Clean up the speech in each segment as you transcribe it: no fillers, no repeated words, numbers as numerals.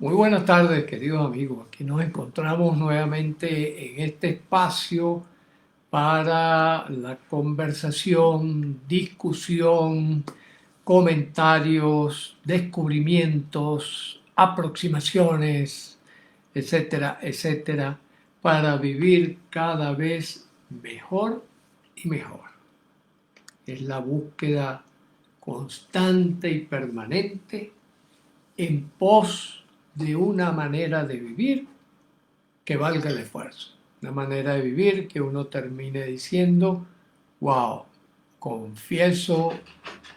Muy buenas tardes, queridos amigos. Aquí nos encontramos nuevamente en este espacio para la conversación, discusión, comentarios, descubrimientos, aproximaciones, etcétera, etcétera, para vivir cada vez mejor y mejor. Es la búsqueda constante y permanente en pos de una manera de vivir que valga el esfuerzo. Una manera de vivir que uno termine diciendo, wow, confieso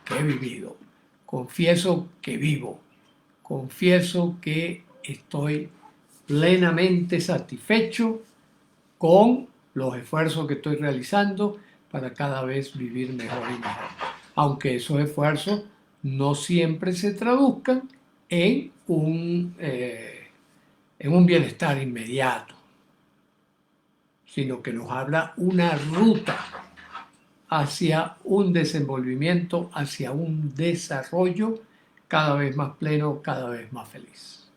que he vivido, confieso que vivo, confieso que estoy plenamente satisfecho con los esfuerzos que estoy realizando para cada vez vivir mejor y mejor. Aunque esos esfuerzos no siempre se traduzcan en un bienestar inmediato, sino que nos habla una ruta hacia un desenvolvimiento, hacia un desarrollo cada vez más pleno, cada vez más feliz.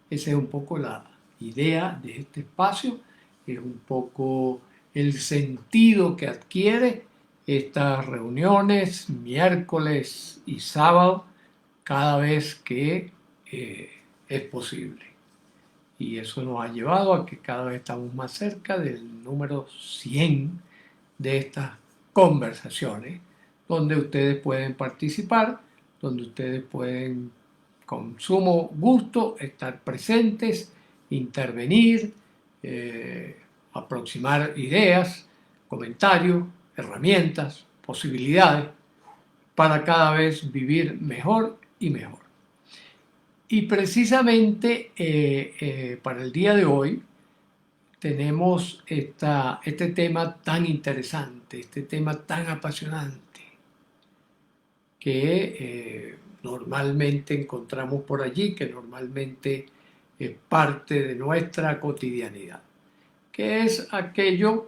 Esa es un poco la idea de este espacio, es un poco el sentido que adquiere estas reuniones miércoles y sábado cada vez que es posible. Y eso nos ha llevado a que cada vez estamos más cerca del número 100 de estas conversaciones, donde ustedes pueden participar, donde ustedes pueden con sumo gusto estar presentes, intervenir, aproximar ideas, comentarios, herramientas, posibilidades para cada vez vivir mejor y mejor. Y precisamente para el día de hoy tenemos este tema tan interesante, este tema tan apasionante que normalmente encontramos por allí, que normalmente es parte de nuestra cotidianidad, que es aquella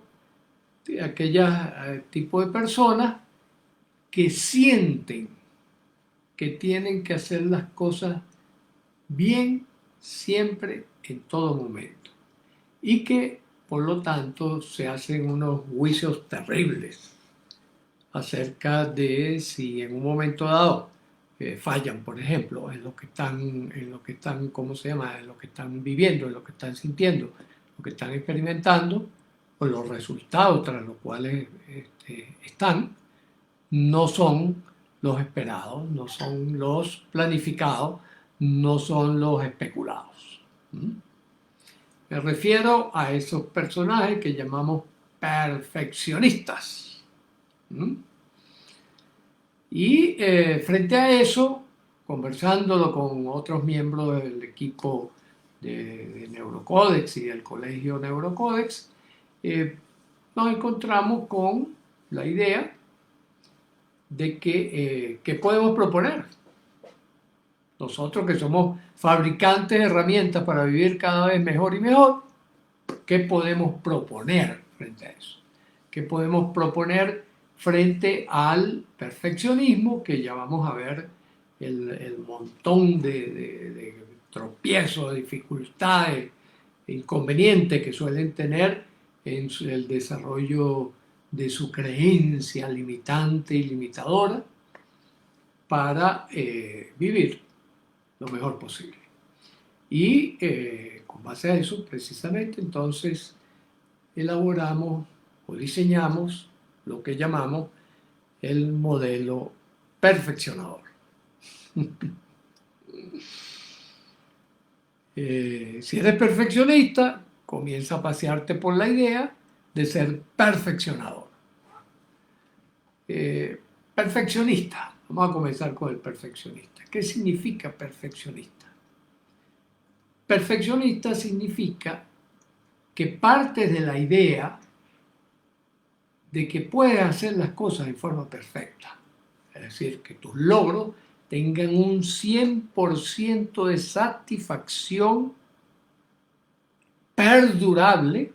tipo de personas que sienten que tienen que hacer las cosas bien siempre, en todo momento, y que por lo tanto se hacen unos juicios terribles acerca de si en un momento dado fallan, por ejemplo, ¿cómo se llama? En lo que están viviendo, en lo que están sintiendo, lo que están experimentando, o los resultados tras los cuales están, no son los esperados, no son los planificados, no son los especulados. Me refiero a esos personajes que llamamos perfeccionistas. Y frente a eso, conversándolo con otros miembros del equipo de Neurocodex y del Colegio Neurocodex, nos encontramos con la idea de que podemos proponer. Nosotros que somos fabricantes de herramientas para vivir cada vez mejor y mejor, ¿qué podemos proponer frente a eso? ¿Qué podemos proponer frente al perfeccionismo? Que ya vamos a ver el montón de tropiezos, dificultades, inconvenientes que suelen tener en el desarrollo de su creencia limitante y limitadora para vivir lo mejor posible. Y con base a eso, precisamente, entonces elaboramos o diseñamos lo que llamamos el modelo perfeccionador. Si eres perfeccionista, comienza a pasearte por la idea de ser perfeccionador. Perfeccionista. Vamos a comenzar con el perfeccionista. ¿Qué significa perfeccionista? Perfeccionista significa que partes de la idea de que puedes hacer las cosas de forma perfecta. Es decir, que tus logros tengan un 100% de satisfacción perdurable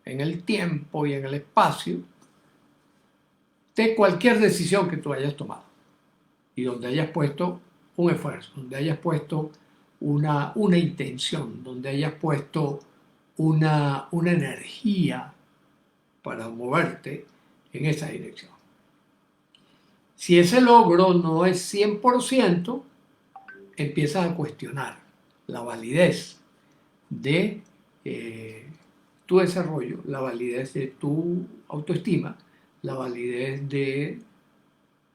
en el tiempo y en el espacio de cualquier decisión que tú hayas tomado y donde hayas puesto un esfuerzo, donde hayas puesto una intención, donde hayas puesto una energía para moverte en esa dirección. Si ese logro no es 100%, empiezas a cuestionar la validez de tu desarrollo, la validez de tu autoestima, la validez de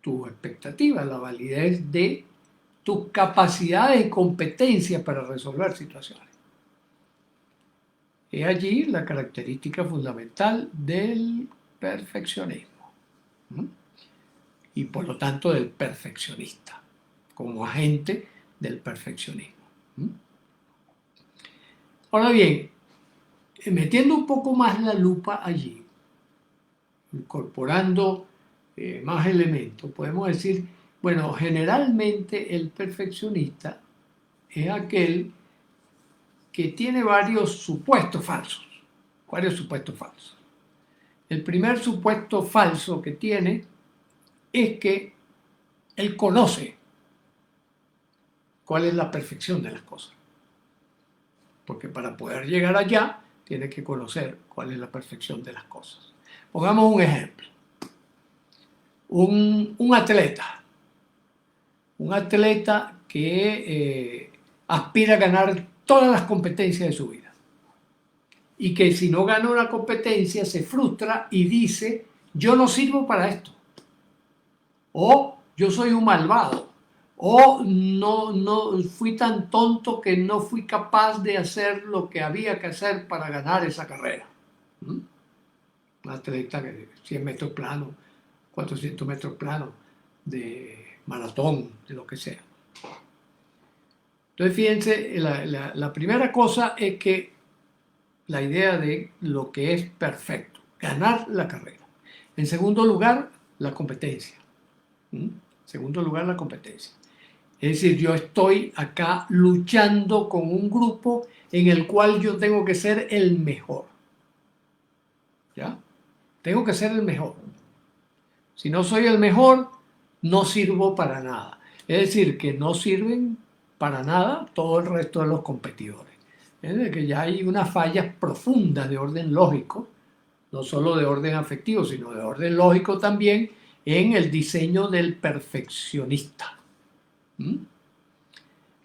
tus expectativas, la validez de tus capacidades y competencias para resolver situaciones. Es allí la característica fundamental del perfeccionismo, ¿no? Y por lo tanto del perfeccionista, como agente del perfeccionismo. Ahora bien, metiendo un poco más la lupa allí, incorporando más elementos, podemos decir, bueno, generalmente el perfeccionista es aquel que tiene varios supuestos falsos, El primer supuesto falso que tiene es que él conoce cuál es la perfección de las cosas. Porque para poder llegar allá, tiene que conocer cuál es la perfección de las cosas. Pongamos un ejemplo. Un atleta que aspira a ganar todas las competencias de su vida. Y que si no gana una competencia se frustra y dice, yo no sirvo para esto. O yo soy un malvado. O no fui tan tonto que no fui capaz de hacer lo que había que hacer para ganar esa carrera. Un atleta de 100 metros plano, 400 metros plano, de maratón, de lo que sea. Entonces, fíjense, la primera cosa es que la idea de lo que es perfecto, ganar la carrera. En segundo lugar, la competencia. En segundo lugar, la competencia. Es decir, yo estoy acá luchando con un grupo en el cual yo tengo que ser el mejor. ¿Ya? Tengo que ser el mejor. Si no soy el mejor, no sirvo para nada. Es decir, que no sirven para nada todo el resto de los competidores. Es decir, que ya hay unas fallas profundas de orden lógico, no solo de orden afectivo, sino de orden lógico también en el diseño del perfeccionista.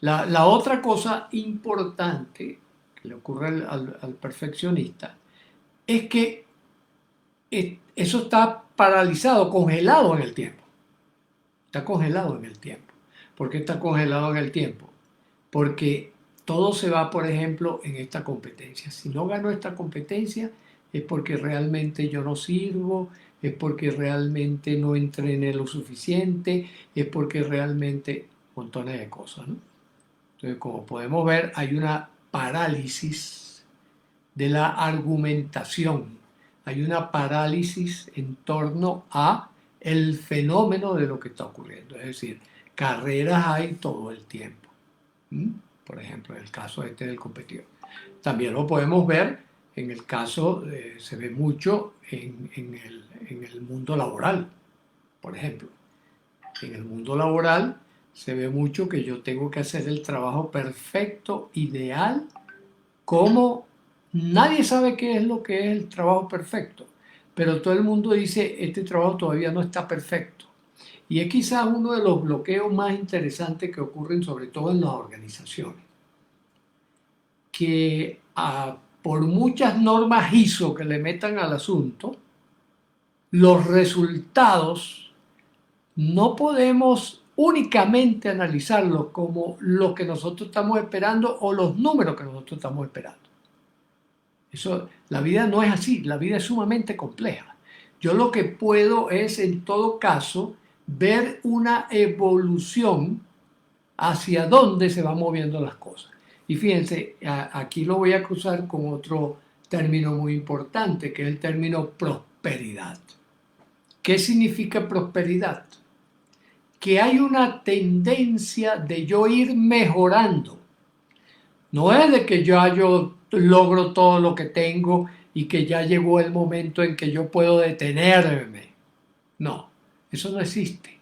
La otra cosa importante que le ocurre al perfeccionista es que eso está paralizado, congelado en el tiempo. Está congelado en el tiempo. ¿Por qué está congelado en el tiempo? Porque todo se va, por ejemplo, en esta competencia. Si no gano esta competencia es porque realmente yo no sirvo, es porque realmente no entrené lo suficiente, es porque realmente montones de cosas, ¿no? Entonces, como podemos ver, hay una parálisis de la argumentación. Hay una parálisis en torno a el fenómeno de lo que está ocurriendo. Es decir, carreras hay todo el tiempo. Por ejemplo, en el caso este del competidor. También lo podemos ver en el caso, se ve mucho en el mundo laboral, por ejemplo. En el mundo laboral se ve mucho que yo tengo que hacer el trabajo perfecto, ideal, como nadie sabe qué es lo que es el trabajo perfecto, pero todo el mundo dice, este trabajo todavía no está perfecto. Y es quizás uno de los bloqueos más interesantes que ocurren sobre todo en las organizaciones. Que por muchas normas ISO que le metan al asunto, los resultados no podemos únicamente analizarlos como lo que nosotros estamos esperando o los números que nosotros estamos esperando. La vida no es así, la vida es sumamente compleja. Yo lo que puedo es, en todo caso, ver una evolución hacia dónde se van moviendo las cosas. Y fíjense, aquí lo voy a cruzar con otro término muy importante, que es el término prosperidad. ¿Qué significa prosperidad? Que hay una tendencia de yo ir mejorando. No es de que yo logro todo lo que tengo y que ya llegó el momento en que yo puedo detenerme. No, eso no existe.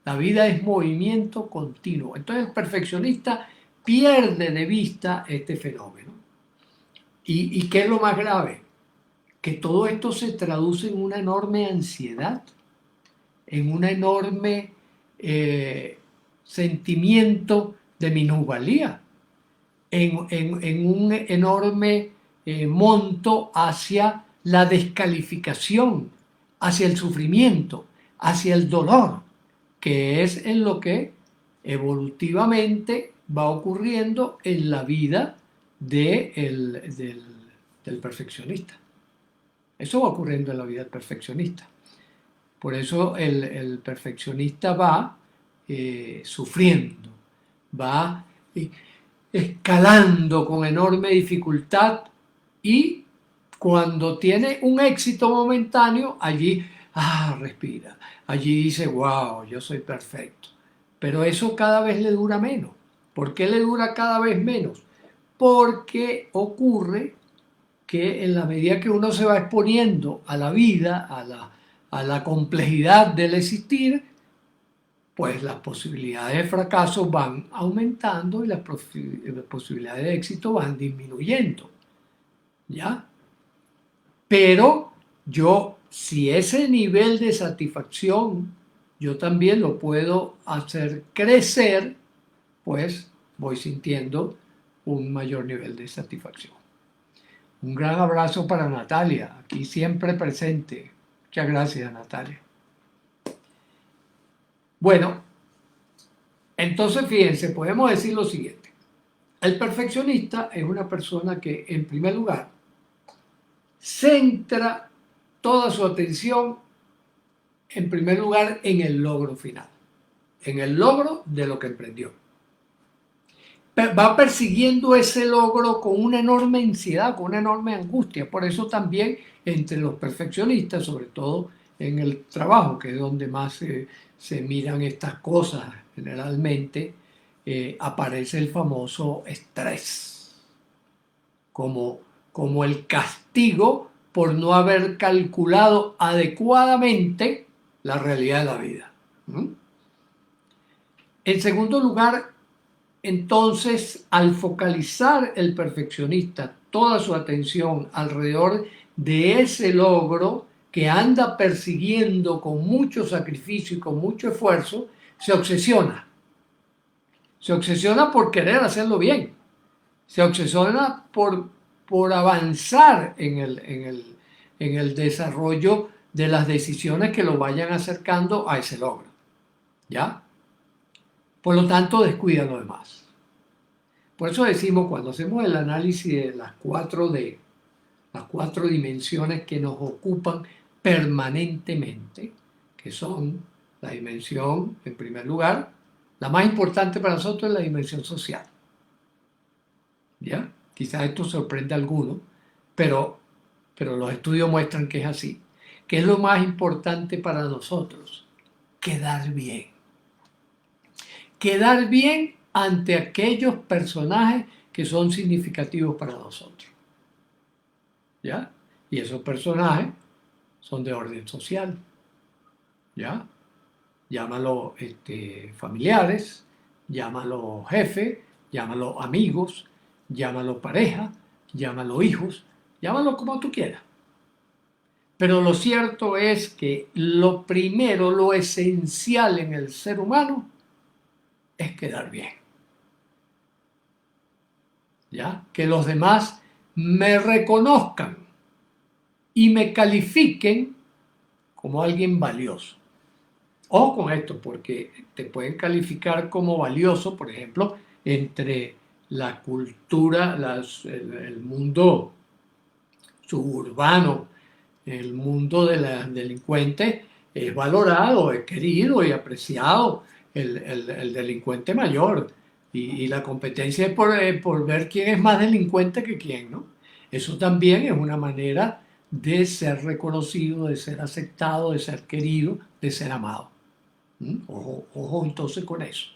La vida es movimiento continuo. Entonces el perfeccionista pierde de vista este fenómeno. ¿Y qué es lo más grave? Que todo esto se traduce en una enorme ansiedad, en un enorme sentimiento de minusvalía, en un enorme monto hacia la descalificación, hacia el sufrimiento, hacia el dolor, que es en lo que evolutivamente va ocurriendo en la vida del perfeccionista. Eso va ocurriendo en la vida del perfeccionista. Por eso el perfeccionista va sufriendo, va escalando con enorme dificultad y cuando tiene un éxito momentáneo, allí respira, allí dice, wow, yo soy perfecto. Pero eso cada vez le dura menos. ¿Por qué le dura cada vez menos? Porque ocurre que en la medida que uno se va exponiendo a la vida, a la complejidad del existir, pues las posibilidades de fracaso van aumentando y las posibilidades de éxito van disminuyendo. ¿Ya? Pero si ese nivel de satisfacción yo también lo puedo hacer crecer, pues voy sintiendo un mayor nivel de satisfacción. Un gran abrazo para Natalia, aquí siempre presente. Muchas gracias, Natalia. Bueno, entonces fíjense, podemos decir lo siguiente. El perfeccionista es una persona que, en primer lugar, centra toda su atención, en primer lugar, en el logro final, en el logro de lo que emprendió. Va persiguiendo ese logro con una enorme ansiedad, con una enorme angustia. Por eso también entre los perfeccionistas, sobre todo en el trabajo, que es donde más se miran estas cosas generalmente, aparece el famoso estrés, como el castigo por no haber calculado adecuadamente la realidad de la vida. En segundo lugar, entonces, al focalizar el perfeccionista toda su atención alrededor de ese logro que anda persiguiendo con mucho sacrificio y con mucho esfuerzo, se obsesiona. Se obsesiona por querer hacerlo bien. Se obsesiona por avanzar en el desarrollo de las decisiones que lo vayan acercando a ese logro. ¿Ya? Por lo tanto, descuida lo demás. Por eso decimos, cuando hacemos el análisis de las 4D, las 4 dimensiones que nos ocupan permanentemente, que son la dimensión, en primer lugar, la más importante para nosotros es la dimensión social. ¿Ya? Quizás esto sorprende a algunos, pero los estudios muestran que es así. ¿Qué es lo más importante para nosotros? Quedar bien. Quedar bien ante aquellos personajes que son significativos para nosotros. ¿Ya? Y esos personajes son de orden social. ¿Ya? Llámalo familiares, llámalo jefe, llámalo amigos, llámalo pareja, llámalo hijos, llámalo como tú quieras. Pero lo cierto es que lo primero, lo esencial en el ser humano es quedar bien. ¿Ya? Que los demás me reconozcan y me califiquen como alguien valioso. Ojo con esto, porque te pueden calificar como valioso, por ejemplo, entre la cultura, el mundo suburbano, el mundo de los delincuentes, es valorado, es querido y apreciado el delincuente mayor. Y la competencia es por ver quién es más delincuente que quién, ¿no? Eso también es una manera de ser reconocido, de ser aceptado, de ser querido, de ser amado. Ojo entonces con eso,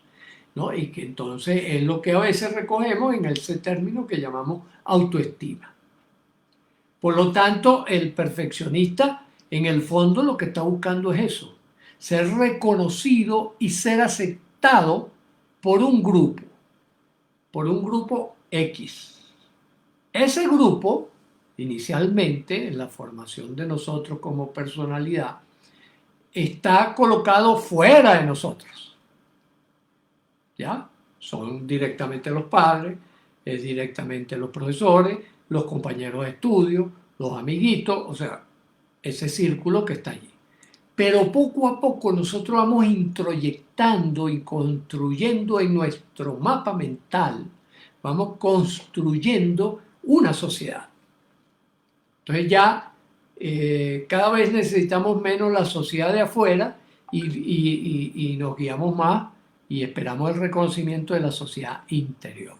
¿no? Y que entonces es lo que a veces recogemos en ese término que llamamos autoestima. Por lo tanto, el perfeccionista en el fondo lo que está buscando es eso, ser reconocido y ser aceptado por un grupo. por un grupo X. Ese grupo, inicialmente, en la formación de nosotros como personalidad, está colocado fuera de nosotros. ¿Ya? Son directamente los padres, es directamente los profesores, los compañeros de estudio, los amiguitos, o sea, ese círculo que está allí. Pero poco a poco nosotros vamos introyectando y construyendo en nuestro mapa mental, vamos construyendo una sociedad. Entonces ya cada vez necesitamos menos la sociedad de afuera y nos guiamos más y esperamos el reconocimiento de la sociedad interior.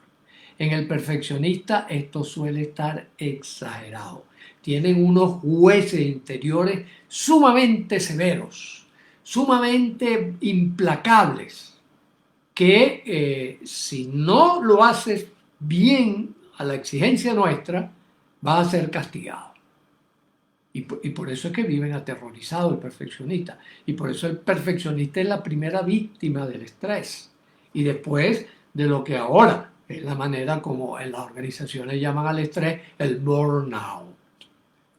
En el perfeccionista esto suele estar exagerado. Tienen unos jueces interiores sumamente severos, sumamente implacables, que si no lo haces bien a la exigencia nuestra, vas a ser castigado. Y por eso es que viven aterrorizados el perfeccionista. Y por eso el perfeccionista es la primera víctima del estrés. Y después de lo que ahora es la manera como en las organizaciones llaman al estrés, el burnout.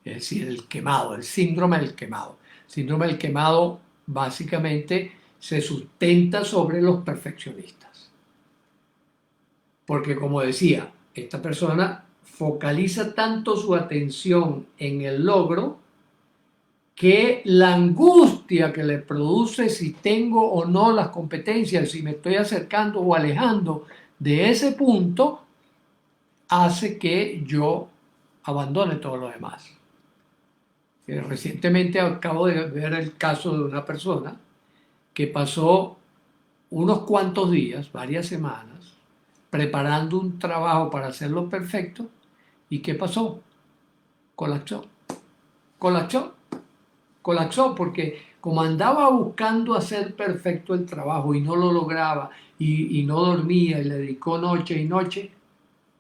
Es decir, el quemado, el síndrome del quemado. El síndrome del quemado básicamente se sustenta sobre los perfeccionistas. Porque como decía, esta persona focaliza tanto su atención en el logro que la angustia que le produce si tengo o no las competencias, si me estoy acercando o alejando de ese punto, hace que yo abandone todo lo demás. Recientemente acabo de ver el caso de una persona que pasó unos cuantos días, varias semanas, preparando un trabajo para hacerlo perfecto. ¿Y qué pasó? Colapsó. Colapsó. Colapsó porque como andaba buscando hacer perfecto el trabajo y no lo lograba y no dormía y le dedicó noche y noche,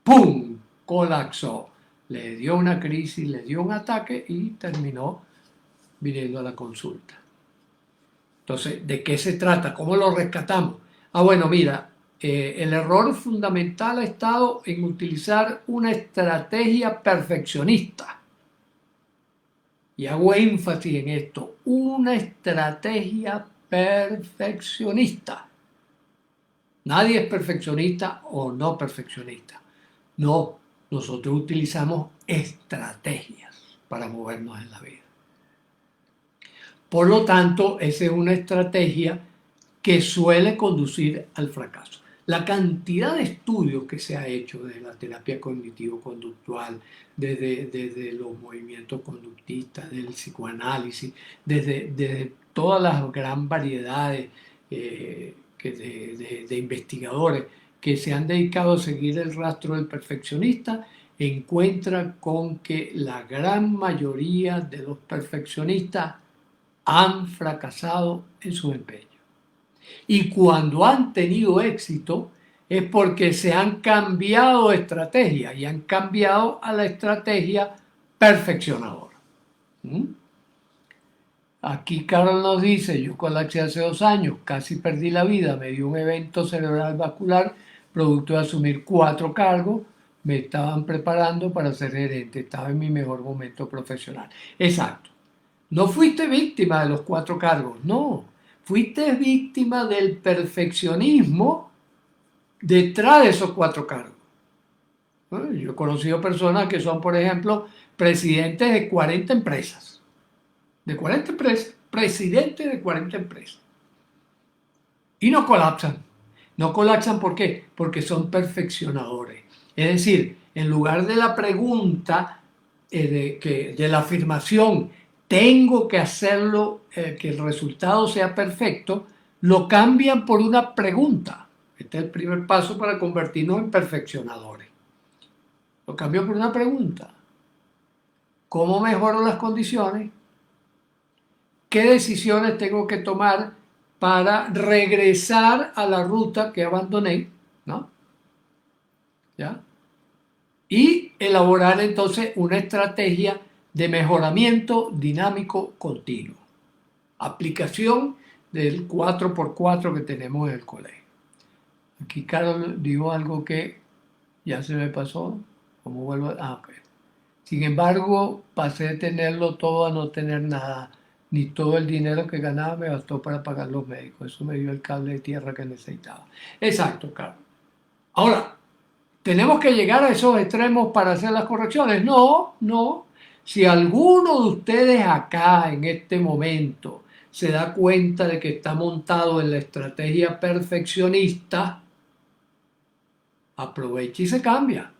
¡pum! Colapsó. Le dio una crisis, le dio un ataque y terminó viniendo a la consulta. Entonces, ¿de qué se trata? ¿Cómo lo rescatamos? Bueno, mira, el error fundamental ha estado en utilizar una estrategia perfeccionista. Y hago énfasis en esto, una estrategia perfeccionista. Nadie es perfeccionista o no perfeccionista. No, nosotros utilizamos estrategias para movernos en la vida. Por lo tanto, esa es una estrategia que suele conducir al fracaso. La cantidad de estudios que se ha hecho desde la terapia cognitivo-conductual, desde los movimientos conductistas, del psicoanálisis, desde todas las gran variedades de investigadores que se han dedicado a seguir el rastro del perfeccionista, encuentran con que la gran mayoría de los perfeccionistas han fracasado en su empeño. Y cuando han tenido éxito es porque se han cambiado de estrategia y han cambiado a la estrategia perfeccionadora. Aquí Carol nos dice, yo colapsé hace 2 años, casi perdí la vida, me dio un evento cerebral vascular, producto de asumir 4 cargos, me estaban preparando para ser gerente, estaba en mi mejor momento profesional. Exacto. No fuiste víctima de los 4 cargos, no. Fuiste víctima del perfeccionismo detrás de esos 4 cargos. Yo he conocido personas que son, por ejemplo, presidentes de 40 empresas. De 40 empresas, presidentes de 40 empresas. Y no colapsan. No colapsan, ¿por qué? Porque son perfeccionadores. Es decir, en lugar de la pregunta, de la afirmación, tengo que hacerlo, que el resultado sea perfecto, lo cambian por una pregunta. Este es el primer paso para convertirnos en perfeccionadores. Lo cambio por una pregunta. ¿Cómo mejoro las condiciones? ¿Qué decisiones tengo que tomar para regresar a la ruta que abandoné? ¿No? ¿Ya? Y elaborar entonces una estrategia de mejoramiento dinámico continuo. Aplicación del 4x4 que tenemos en el colegio. Aquí Carol dijo algo que ya se me pasó. ¿Cómo vuelvo? Ok. Sin embargo, pasé de tenerlo todo a no tener nada. Ni todo el dinero que ganaba me bastó para pagar los médicos. Eso me dio el cable de tierra que necesitaba. Exacto, claro. Ahora, ¿tenemos que llegar a esos extremos para hacer las correcciones? No, no. Si alguno de ustedes acá en este momento se da cuenta de que está montado en la estrategia perfeccionista, aprovecha y se cambia.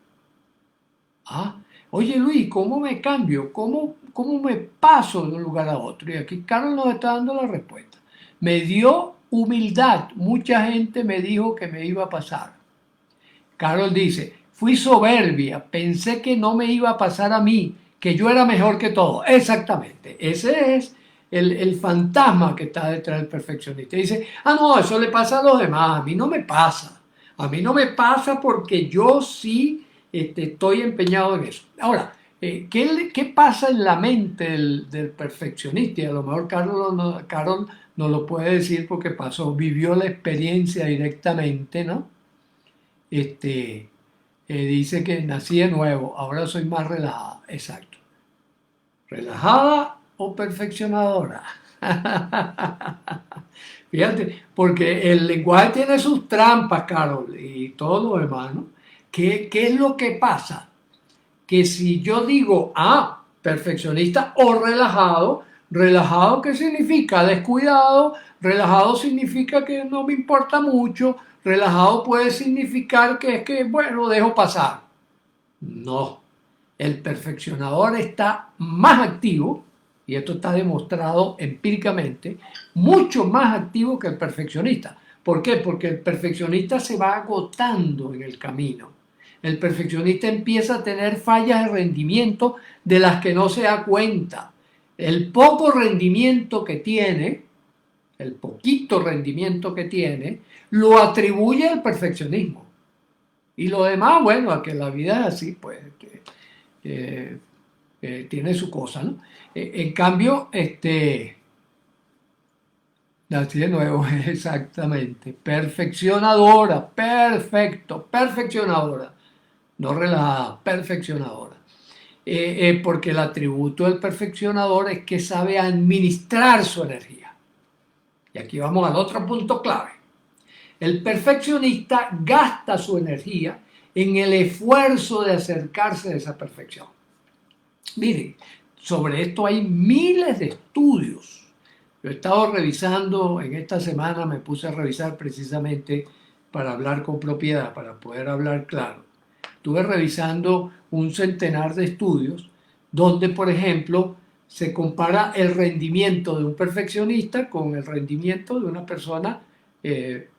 Ah, oye Luis, ¿cómo me cambio? ¿Cómo me paso de un lugar a otro? Y aquí Carlos nos está dando la respuesta. Me dio humildad. Mucha gente me dijo que me iba a pasar. Carol dice, fui soberbia, pensé que no me iba a pasar a mí, que yo era mejor que todo. Exactamente, ese es el fantasma que está detrás del perfeccionista. Dice, ah, no, eso le pasa a los demás, a mí no me pasa. A mí no me pasa porque yo sí estoy empeñado en eso. Ahora, ¿qué pasa en la mente del perfeccionista? Y a lo mejor Carol no lo puede decir porque pasó, vivió la experiencia directamente, ¿no? este, dice que nací de nuevo, ahora soy más relajada. Exacto. ¿Relajada o perfeccionadora? Fíjate, porque el lenguaje tiene sus trampas, Carol, y todo lo demás, ¿no? ¿Qué es lo que pasa? Que si yo digo, perfeccionista o relajado, relajado ¿qué significa? Descuidado, relajado significa que no me importa mucho, relajado puede significar que es que, bueno, dejo pasar. No, el perfeccionador está más activo, y esto está demostrado empíricamente, mucho más activo que el perfeccionista. ¿Por qué? Porque el perfeccionista se va agotando en el camino. El perfeccionista empieza a tener fallas de rendimiento de las que no se da cuenta. El poco rendimiento que tiene, el poquito rendimiento que tiene, lo atribuye al perfeccionismo. Y lo demás, bueno, a que la vida es así, pues, que, tiene su cosa, ¿no? En cambio, así de nuevo, exactamente, perfeccionadora, perfecto, perfeccionadora, no relajada, perfeccionadora. Porque el atributo del perfeccionador es que sabe administrar su energía. Y aquí vamos al otro punto clave. El perfeccionista gasta su energía en el esfuerzo de acercarse a esa perfección. Miren, sobre esto hay miles de estudios. Yo he estado revisando, en esta semana me puse a revisar precisamente para hablar con propiedad, para poder hablar claro. Estuve revisando un centenar de estudios donde, por ejemplo, se compara el rendimiento de un perfeccionista con el rendimiento de una persona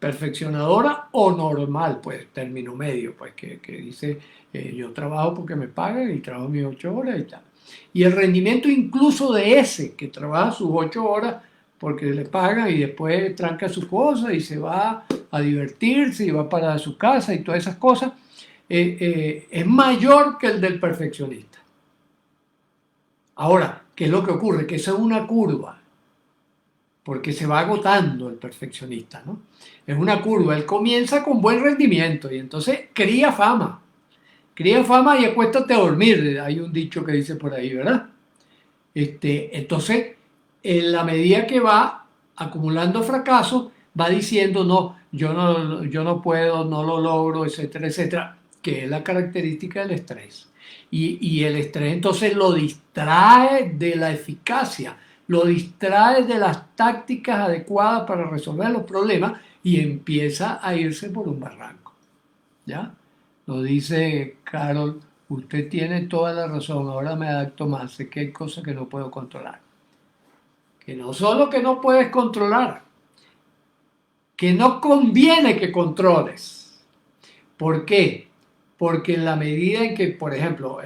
perfeccionadora o normal, pues término medio, pues que dice yo trabajo porque me pagan y trabajo mis 8 horas y tal. Y el rendimiento incluso de ese que trabaja sus 8 horas porque le pagan y después tranca su cosa y se va a divertirse y va para su casa y todas esas cosas, es mayor que el del perfeccionista. Ahora, ¿qué es lo que ocurre? Que eso es una curva, porque se va agotando el perfeccionista, ¿no? Es una curva, él comienza con buen rendimiento y entonces cría fama y acuéstate a dormir, hay un dicho que dice por ahí, ¿verdad? Entonces, en la medida que va acumulando fracasos, va diciendo, no, yo no puedo, no lo logro, etcétera, etcétera, que es la característica del estrés. Y el estrés entonces lo distrae de la eficacia, lo distrae de las tácticas adecuadas para resolver los problemas y empieza a irse por un barranco. ¿Ya? Lo dice Carol, usted tiene toda la razón, ahora me adapto más, sé que hay cosas que no puedo controlar. Que no solo que no puedes controlar, que no conviene que controles. ¿Por qué? Porque en la medida en que, por ejemplo,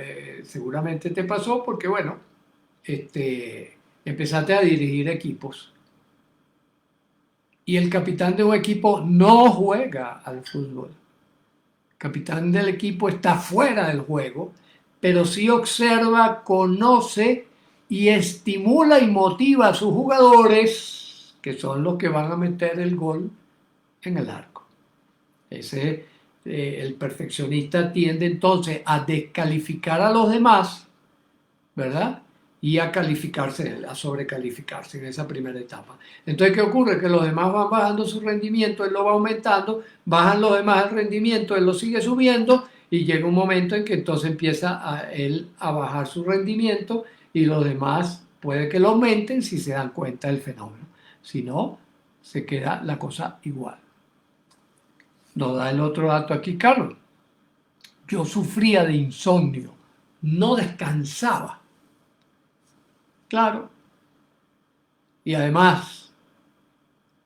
seguramente te pasó porque, bueno, empezaste a dirigir equipos y el capitán de un equipo no juega al fútbol. El capitán del equipo está fuera del juego, pero sí observa, conoce y estimula y motiva a sus jugadores, que son los que van a meter el gol en el arco. Ese El perfeccionista tiende entonces a descalificar a los demás, ¿verdad? Y a calificarse, a sobrecalificarse en esa primera etapa. Entonces, ¿qué ocurre? Que los demás van bajando su rendimiento, él lo va aumentando, bajan los demás el rendimiento, él lo sigue subiendo y llega un momento en que entonces empieza él a bajar su rendimiento y los demás puede que lo aumenten si se dan cuenta del fenómeno. Si no, se queda la cosa igual. Nos da el otro dato aquí, Carlos. Yo sufría de insomnio, no descansaba. Claro. Y además,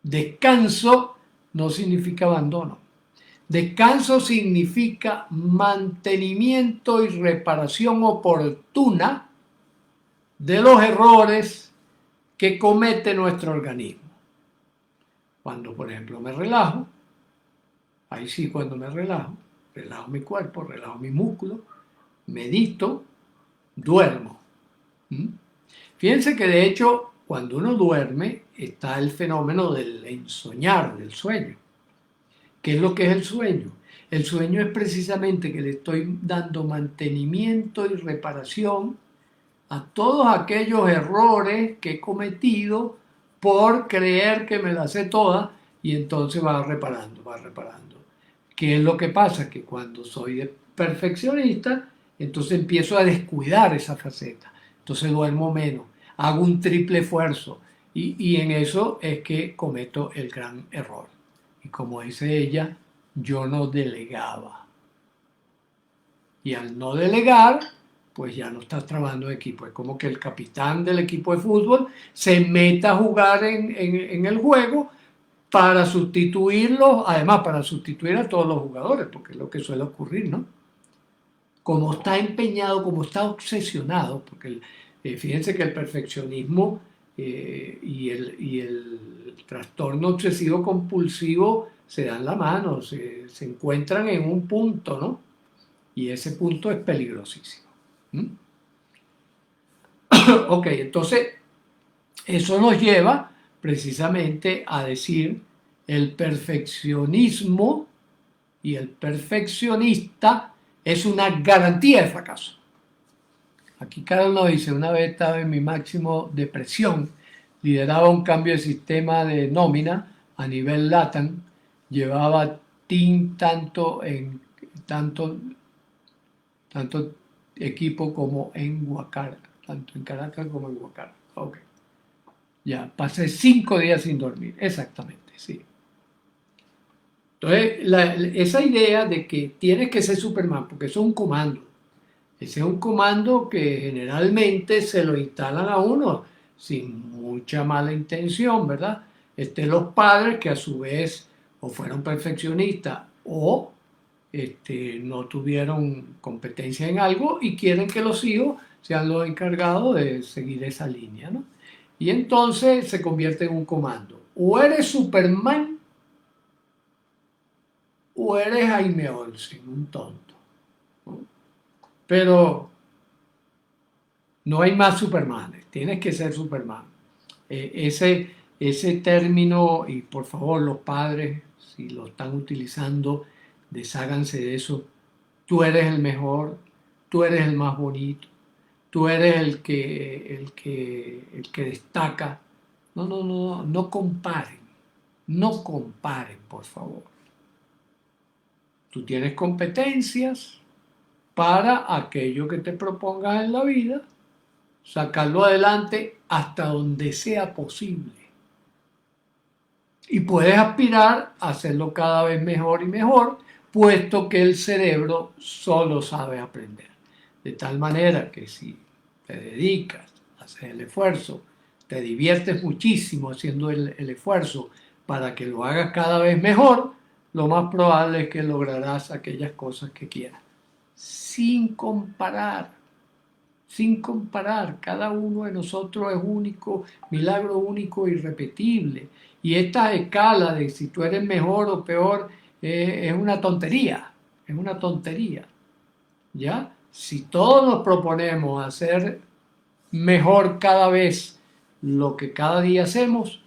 descanso no significa abandono. Descanso significa mantenimiento y reparación oportuna de los errores que comete nuestro organismo. Cuando, por ejemplo, me relajo, ahí sí cuando me relajo mi cuerpo, relajo mis músculos, medito, duermo. ¿Mm? Fíjense que de hecho, cuando uno duerme, está el fenómeno del ensoñar, del sueño. ¿Qué es lo que es el sueño? El sueño es precisamente que le estoy dando mantenimiento y reparación a todos aquellos errores que he cometido por creer que me las sé todas y entonces va reparando, va reparando. ¿Qué es lo que pasa? Que cuando soy perfeccionista, entonces empiezo a descuidar esa faceta. Entonces duermo menos, hago un triple esfuerzo y en eso es que cometo el gran error. Y como dice ella, yo no delegaba. Y al no delegar, pues ya no estás trabajando en equipo. Es como que el capitán del equipo de fútbol se meta a jugar en el juego para sustituirlos, además para sustituir a todos los jugadores, porque es lo que suele ocurrir, ¿no? Como está empeñado, como está obsesionado, porque fíjense que el perfeccionismo y el trastorno obsesivo compulsivo se dan la mano, se encuentran en un punto, ¿no? Y ese punto es peligrosísimo. ¿Mm? Ok, entonces eso nos lleva precisamente a decir el perfeccionismo y el perfeccionista es una garantía de fracaso. Aquí Carlos nos dice, una vez estaba en mi máximo de presión, lideraba un cambio de sistema de nómina a nivel LATAM, llevaba team tanto equipo como en Guacara, tanto en Caracas como en Guacara. Ok. Ya, pasé 5 días sin dormir, exactamente, sí. Entonces, esa idea de que tienes que ser Superman, porque eso es un comando, ese es un comando que generalmente se lo instalan a uno sin mucha mala intención, ¿verdad? Los padres que a su vez o fueron perfeccionistas o no tuvieron competencia en algo y quieren que los hijos sean los encargados de seguir esa línea, ¿no? Y entonces se convierte en un comando. O eres Superman o eres Jaime Olsen, un tonto, ¿no? Pero no hay más Supermanes, tienes que ser Superman. Ese término, y por favor los padres, si lo están utilizando, desháganse de eso. Tú eres el mejor, tú eres el más bonito, tú eres el que destaca. No, no, no, no comparen, no comparen, por favor. Tú tienes competencias para aquello que te propongas en la vida, sacarlo adelante hasta donde sea posible. Y puedes aspirar a hacerlo cada vez mejor y mejor, puesto que el cerebro solo sabe aprender. De tal manera que si te dedicas, haces el esfuerzo, te diviertes muchísimo haciendo el esfuerzo para que lo hagas cada vez mejor, lo más probable es que lograrás aquellas cosas que quieras. Sin comparar, sin comparar. Cada uno de nosotros es único, milagro único e irrepetible. Y esta escala de si tú eres mejor o peor es una tontería, es una tontería. ¿Ya? Si todos nos proponemos hacer mejor cada vez lo que cada día hacemos,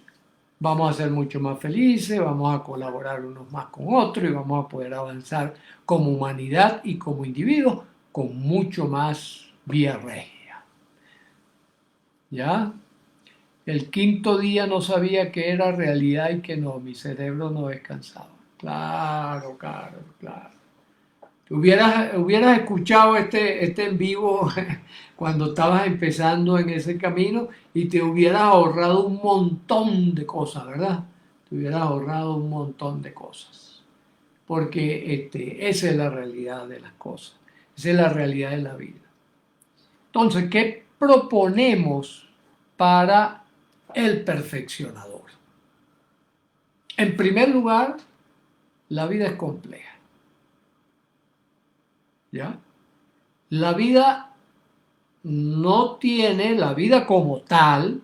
vamos a ser mucho más felices, vamos a colaborar unos más con otros y vamos a poder avanzar como humanidad y como individuos con mucho más vía regia. ¿Ya? El quinto día no sabía que era realidad y que no, mi cerebro no descansaba. Claro, claro, claro. Hubieras escuchado este en vivo cuando estabas empezando en ese camino y te hubieras ahorrado un montón de cosas, ¿verdad? Te hubieras ahorrado un montón de cosas. Porque esa es la realidad de las cosas. Esa es la realidad de la vida. Entonces, ¿qué proponemos para el perfeccionador? En primer lugar, la vida es compleja. ¿Ya? La vida no tiene, la vida como tal,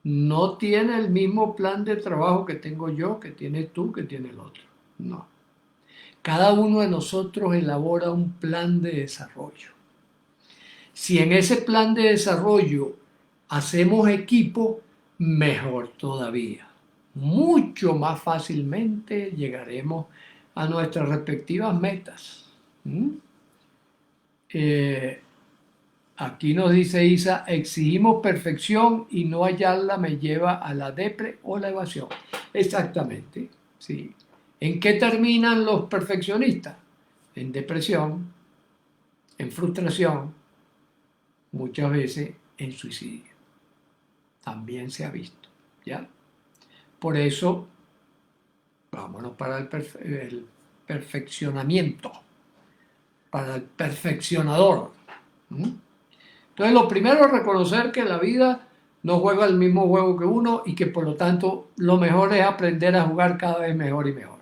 no tiene el mismo plan de trabajo que tengo yo, que tienes tú, que tiene el otro. No. Cada uno de nosotros elabora un plan de desarrollo. Si en ese plan de desarrollo hacemos equipo, mejor todavía. Mucho más fácilmente llegaremos a nuestras respectivas metas. ¿Mm? Eh, Aquí nos dice Isa, exigimos perfección y no hallarla me lleva a la depre o la evasión. Exactamente, sí. ¿En qué terminan los perfeccionistas? En depresión, en frustración, muchas veces en suicidio. También se ha visto, ¿ya? Por eso, vámonos para el perfeccionamiento, para el perfeccionador. ¿Mm? Entonces, lo primero es reconocer que la vida no juega el mismo juego que uno y que por lo tanto lo mejor es aprender a jugar cada vez mejor y mejor.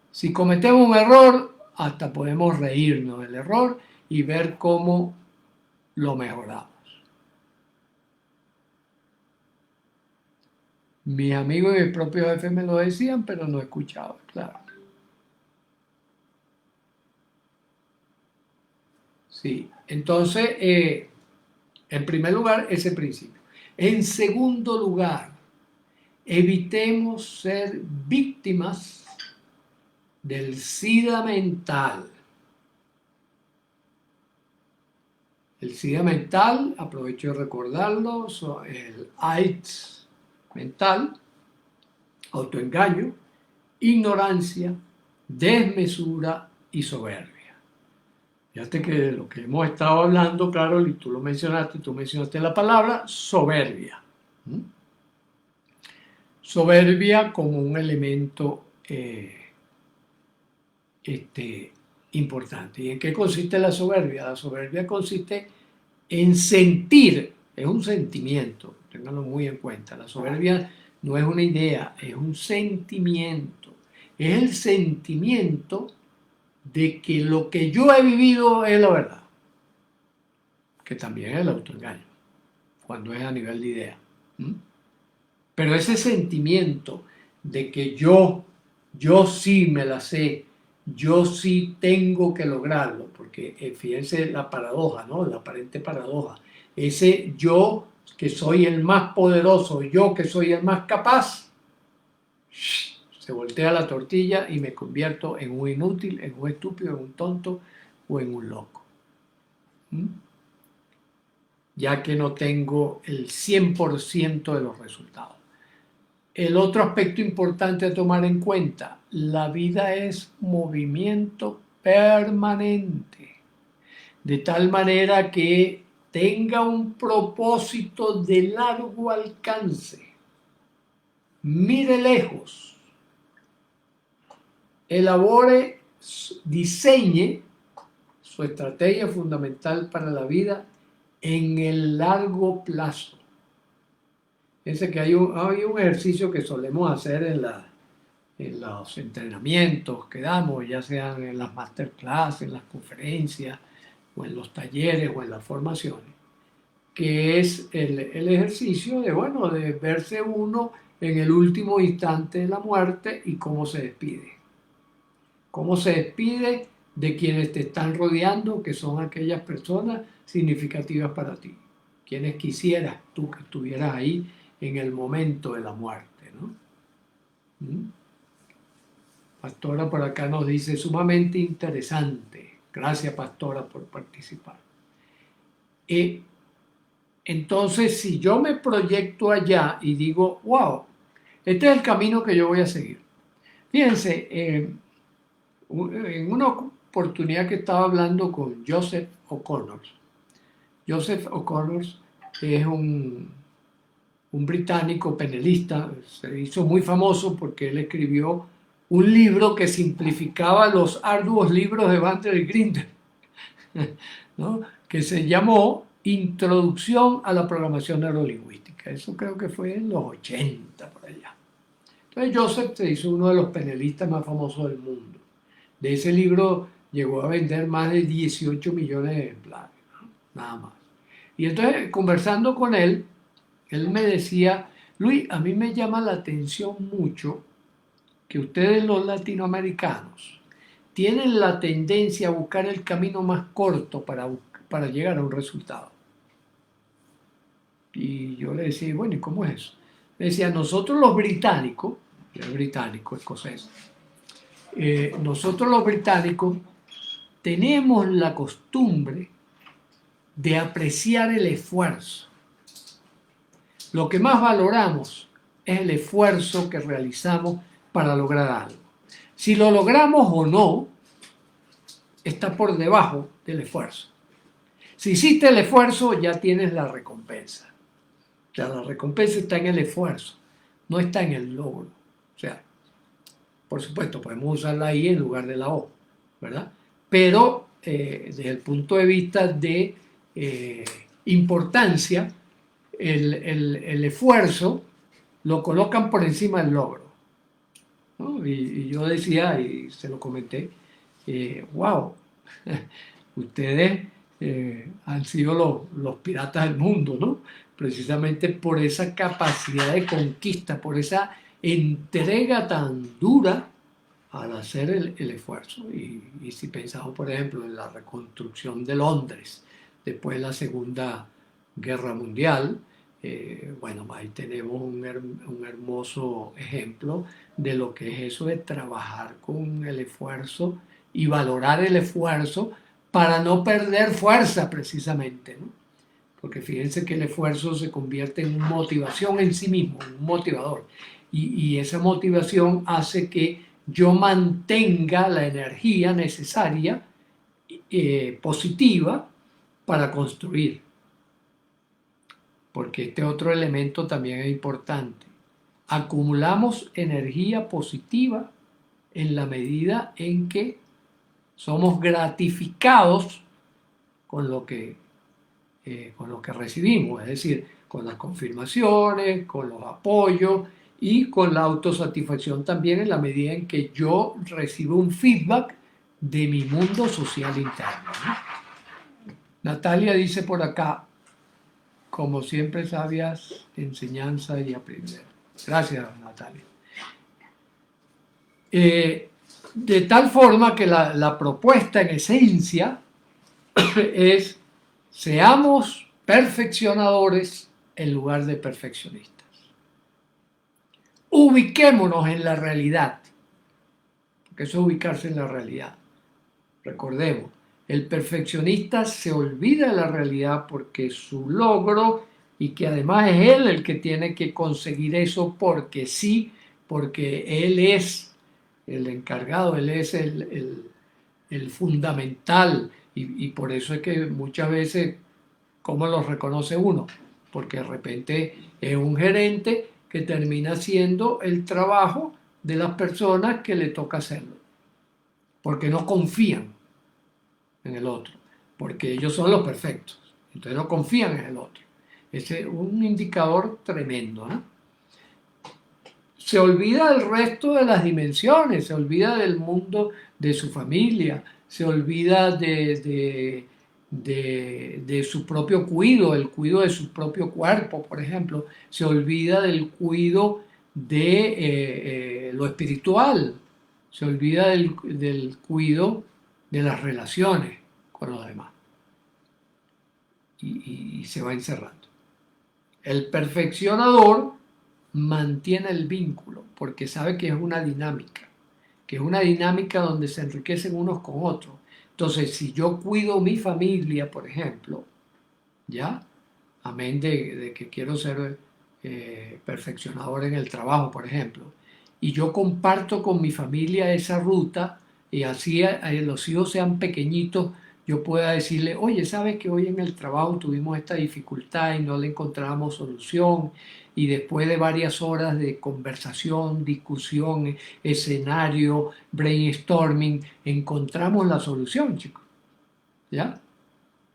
Si cometemos un error, hasta podemos reírnos del error y ver cómo lo mejoramos. Mis amigos y mis propios jefes me lo decían, pero no escuchaba, claro. Sí, entonces, en primer lugar, ese principio. En segundo lugar, evitemos ser víctimas del SIDA mental. El SIDA mental, aprovecho de recordarlo, el AIDS mental, autoengaño, ignorancia, desmesura y soberbia. Fíjate que de lo que hemos estado hablando, Carol, y tú lo mencionaste, tú mencionaste la palabra soberbia. ¿Mm? Soberbia como un elemento importante. ¿Y en qué consiste la soberbia? La soberbia consiste en sentir, es un sentimiento, ténganlo muy en cuenta. La soberbia no es una idea, es un sentimiento. Es el sentimiento de que lo que yo he vivido es la verdad, que también es el autoengaño, cuando es a nivel de idea. ¿Mm? Pero ese sentimiento de que yo sí me la sé, yo sí tengo que lograrlo, porque fíjense la paradoja, ¿no? La aparente paradoja. Ese yo que soy el más poderoso, yo que soy el más capaz, se voltea la tortilla y me convierto en un inútil, en un estúpido, en un tonto o en un loco. ¿Mm? Ya que no tengo el 100% de los resultados. El otro aspecto importante a tomar en cuenta, la vida es movimiento permanente, de tal manera que tenga un propósito de largo alcance. Mire lejos, elabore, diseñe su estrategia fundamental para la vida en el largo plazo. Fíjense que hay un ejercicio que solemos hacer en los entrenamientos que damos, ya sean en las masterclass, en las conferencias, o en los talleres, o en las formaciones, que es el ejercicio de, bueno, de verse uno en el último instante de la muerte y cómo se despide. Cómo se despide de quienes te están rodeando, que son aquellas personas significativas para ti. Quienes quisieras tú que estuvieras ahí en el momento de la muerte. ¿Mm? Pastora por acá nos dice, sumamente interesante. Gracias, Pastora, por participar. Eh, entonces, si yo me proyecto allá y digo, wow, este es el camino que yo voy a seguir. Fíjense, en una oportunidad que estaba hablando con Joseph O'Connor. Joseph O'Connor es un británico penelista, se hizo muy famoso porque él escribió un libro que simplificaba los arduos libros de Banter y Grinder, ¿no? Que se llamó Introducción a la Programación Neurolingüística. Eso creo que fue en los 80 por allá. Entonces Joseph se hizo uno de los penelistas más famosos del mundo. De ese libro llegó a vender más de 18 millones de ejemplares, ¿no? Nada más. Y entonces, conversando con él me decía, Luis, a mí me llama la atención mucho que ustedes los latinoamericanos tienen la tendencia a buscar el camino más corto para llegar a un resultado. Y yo le decía, bueno, ¿y cómo es eso? Me decía, nosotros los británicos, el británico, escocés, nosotros los británicos tenemos la costumbre de apreciar el esfuerzo. Lo que más valoramos es el esfuerzo que realizamos para lograr algo. Si lo logramos o no, está por debajo del esfuerzo. Si hiciste el esfuerzo, ya tienes la recompensa. O sea, la recompensa está en el esfuerzo, no está en el logro. O sea, por supuesto, podemos usar la I en lugar de la O, ¿verdad? Pero desde el punto de vista de importancia, el esfuerzo lo colocan por encima del logro, ¿no? Y yo decía, y se lo comenté, wow, ustedes han sido los piratas del mundo, ¿no? Precisamente por esa capacidad de conquista, por esa entrega tan dura al hacer el esfuerzo. Y si pensamos, por ejemplo, en la reconstrucción de Londres después de la Segunda Guerra Mundial, bueno, ahí tenemos un hermoso ejemplo de lo que es eso de trabajar con el esfuerzo y valorar el esfuerzo para no perder fuerza precisamente, ¿no? Porque fíjense que el esfuerzo se convierte en motivación en sí mismo, un motivador. Y esa motivación hace que yo mantenga la energía necesaria, positiva, para construir. Porque este otro elemento también es importante. Acumulamos energía positiva en la medida en que somos gratificados con con lo que recibimos, es decir, con las confirmaciones, con los apoyos y con la autosatisfacción también en la medida en que yo recibo un feedback de mi mundo social interno, ¿no? Natalia dice por acá, como siempre, sabias enseñanza y aprender. Gracias, Natalia. De tal forma que la propuesta en esencia es seamos perfeccionadores en lugar de perfeccionistas. Ubiquémonos en la realidad, porque eso es ubicarse en la realidad. Recordemos, el perfeccionista se olvida de la realidad porque su logro y que además es él el que tiene que conseguir eso porque sí, porque él es el encargado, él es el fundamental y por eso es que muchas veces, ¿cómo lo reconoce uno? Porque de repente es un gerente que termina haciendo el trabajo de las personas que le toca hacerlo, porque no confían en el otro, porque ellos son los perfectos, entonces no confían en el otro. Ese es un indicador tremendo, ¿no? Se olvida del resto de las dimensiones, se olvida del mundo de su familia, se olvida de su propio cuido, el cuido de su propio cuerpo, por ejemplo, se olvida del cuido de lo espiritual, se olvida del cuido de las relaciones con los demás y se va encerrando. El perfeccionador mantiene el vínculo, porque sabe que es una dinámica donde se enriquecen unos con otros. Entonces, si yo cuido mi familia, por ejemplo, ¿ya? Amén de que quiero ser perfeccionador en el trabajo, por ejemplo, y yo comparto con mi familia esa ruta y así los hijos sean pequeñitos, yo pueda decirle, oye, ¿sabes que hoy en el trabajo tuvimos esta dificultad y no le encontramos solución? Y después de varias horas de conversación, discusión, escenario, brainstorming, encontramos la solución, chicos. ¿Ya?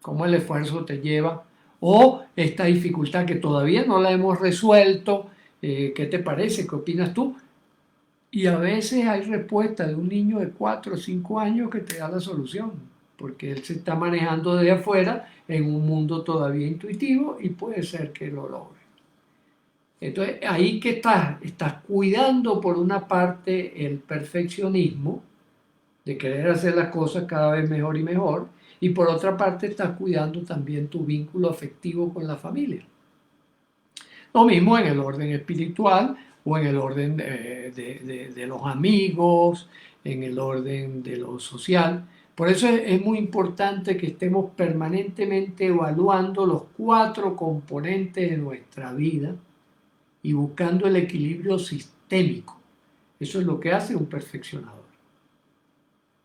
Cómo el esfuerzo te lleva, o esta dificultad que todavía no la hemos resuelto, ¿qué te parece? ¿Qué opinas tú? Y a veces hay respuesta de un niño de 4 o 5 años que te da la solución, porque él se está manejando desde afuera en un mundo todavía intuitivo y puede ser que lo logre. Entonces, ahí que estás cuidando por una parte el perfeccionismo, de querer hacer las cosas cada vez mejor y mejor, y por otra parte estás cuidando también tu vínculo afectivo con la familia. Lo mismo en el orden espiritual o en el orden de los amigos, en el orden de lo social. Por eso es muy importante que estemos permanentemente evaluando los 4 componentes de nuestra vida y buscando el equilibrio sistémico. Eso es lo que hace un perfeccionador.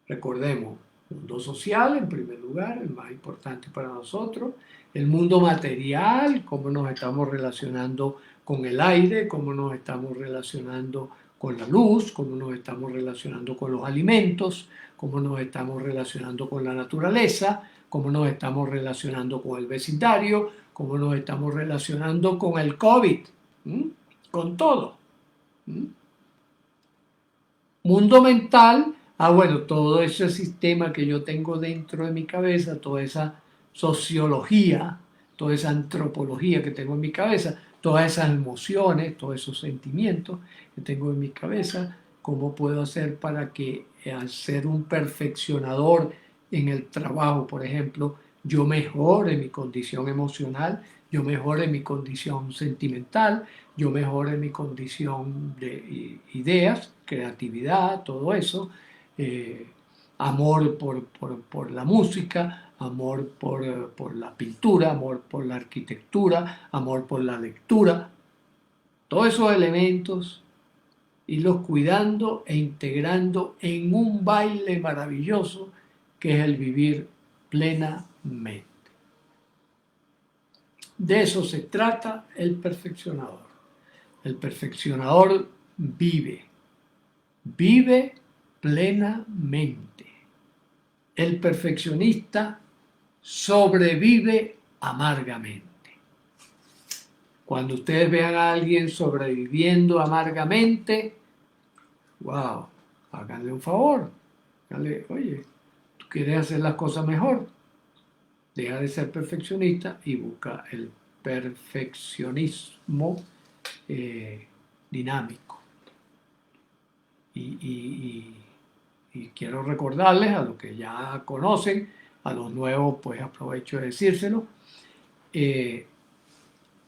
Recordemos, mundo social en primer lugar, el más importante para nosotros, el mundo material, cómo nos estamos relacionando con el aire, cómo nos estamos relacionando con la luz, cómo nos estamos relacionando con los alimentos, cómo nos estamos relacionando con la naturaleza, cómo nos estamos relacionando con el vecindario, cómo nos estamos relacionando con el COVID, ¿m? Con todo. ¿M? Mundo mental, bueno, todo ese sistema que yo tengo dentro de mi cabeza, toda esa sociología, toda esa antropología que tengo en mi cabeza, todas esas emociones, todos esos sentimientos que tengo en mi cabeza, ¿cómo puedo hacer para que al ser un perfeccionador en el trabajo, por ejemplo, yo mejore mi condición emocional, yo mejore mi condición sentimental, yo mejore mi condición de ideas, creatividad, todo eso, eh, amor por la música, amor por la pintura, amor por la arquitectura, amor por la lectura, todos esos elementos, irlos cuidando e integrando en un baile maravilloso que es el vivir plenamente. De eso se trata el perfeccionador. El perfeccionador vive plenamente. El perfeccionista sobrevive amargamente. Cuando ustedes vean a alguien sobreviviendo amargamente, wow, háganle un favor. Háganle, oye, tú quieres hacer las cosas mejor. Deja de ser perfeccionista y busca el perfeccionismo dinámico. Y quiero recordarles a los que ya conocen, a los nuevos pues aprovecho de decírselo.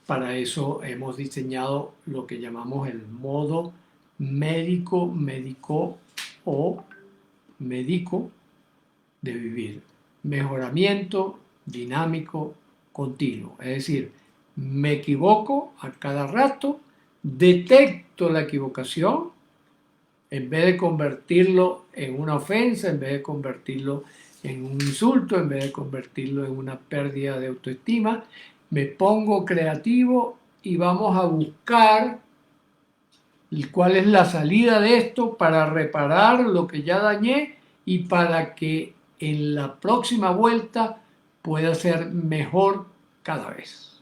Para eso hemos diseñado lo que llamamos el modo médico o médico de vivir. Mejoramiento dinámico continuo. Es decir, me equivoco a cada rato, detecto la equivocación, en vez de convertirlo en una ofensa, en vez de convertirlo en un insulto, en vez de convertirlo en una pérdida de autoestima, me pongo creativo y vamos a buscar cuál es la salida de esto para reparar lo que ya dañé y para que en la próxima vuelta pueda ser mejor cada vez.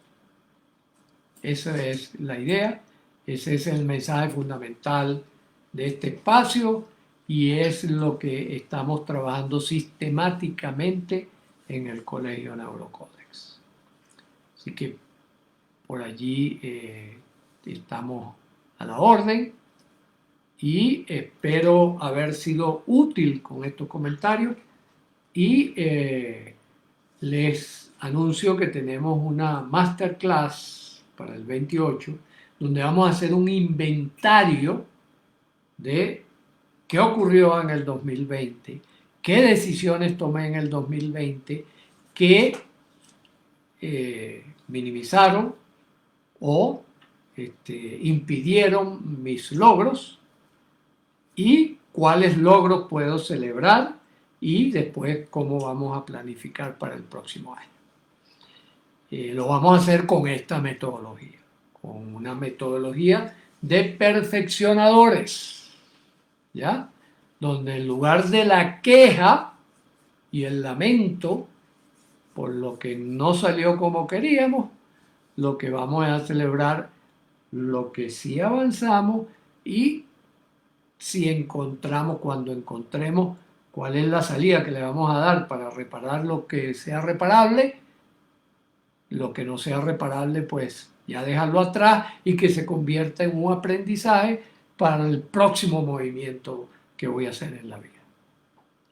Esa es la idea, ese es el mensaje fundamental de este espacio y es lo que estamos trabajando sistemáticamente en el Colegio Neurocódex. Así que por allí estamos a la orden y espero haber sido útil con estos comentarios y les anuncio que tenemos una masterclass para el 28 donde vamos a hacer un inventario de qué ocurrió en el 2020, qué decisiones tomé en el 2020 que minimizaron o impidieron mis logros y cuáles logros puedo celebrar y después cómo vamos a planificar para el próximo año. Lo vamos a hacer con esta metodología, con una metodología de perfeccionadores, ¿ya? Donde en lugar de la queja y el lamento por lo que no salió como queríamos, lo que vamos a celebrar lo que sí avanzamos y si encontramos, cuando encontremos cuál es la salida que le vamos a dar para reparar lo que sea reparable, lo que no sea reparable, pues ya dejarlo atrás y que se convierta en un aprendizaje para el próximo movimiento que voy a hacer en la vida.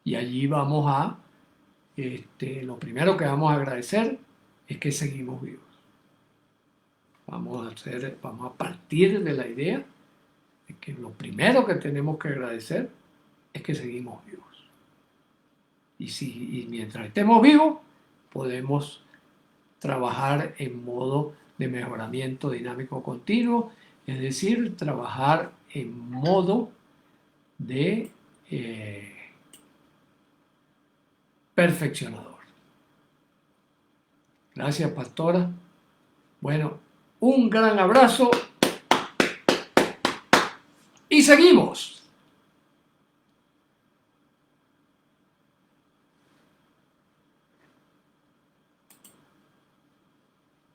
Y allí vamos a, lo primero que vamos a agradecer es que seguimos vivos. Vamos a partir de la idea de que lo primero que tenemos que agradecer es que seguimos vivos. Y mientras estemos vivos, podemos trabajar en modo de mejoramiento dinámico continuo, es decir, trabajar en modo de perfeccionador. Gracias, pastora. Bueno, un gran abrazo y seguimos.